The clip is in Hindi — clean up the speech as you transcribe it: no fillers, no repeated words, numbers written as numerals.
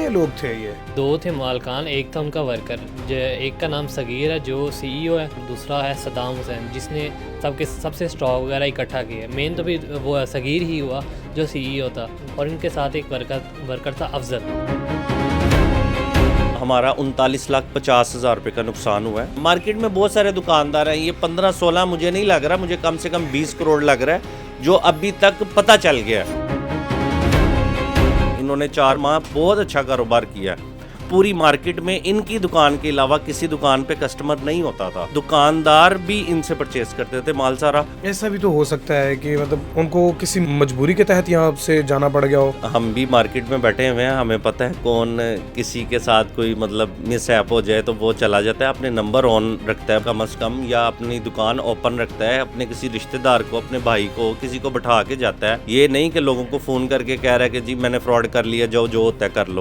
कितने लोग थे ये? दो थे मालकान, एक था उनका वर्कर, जो एक का नाम सगीर है जो सीईओ है, दूसरा है सदाम हुसैन जिसने सबसे स्टॉक वगैरह इकट्ठा किए। मेन तो भी वो सगीर ही हुआ जो सीईओ था, और इनके साथ एक वर्कर था अफजल। हमारा 39,50,000 रुपये का नुकसान हुआ है। मार्केट में बहुत सारे दुकानदार हैं, ये 15-16 मुझे नहीं लग रहा, मुझे कम से कम 20 करोड़ लग रहा है जो अभी तक पता चल गया। इन्होंने 4 माह बहुत अच्छा कारोबार किया। पूरी मार्केट में इनकी दुकान के अलावा किसी दुकान पे कस्टमर नहीं होता था, दुकानदार भी इनसे परचेस करते थे माल सारा। ऐसा भी तो हो सकता है कि मतलब उनको किसी मजबूरी के तहत यहाँ से जाना पड़ गया हो। हम भी मार्केट में बैठे हुए हैं, हमें पता है कौन किसी के साथ कोई मतलब मिसहैप हो जाए तो वो चला जाता है, अपने नंबर ऑन रखता है कम से कम, या अपनी दुकान ओपन रखता है, अपने किसी रिश्तेदार को, अपने भाई को, किसी को बैठा के जाता है। ये नहीं कि लोगों को फ़ोन करके कह रहा है कि जी मैंने फ्रॉड कर लिया, जो होता है कर लो।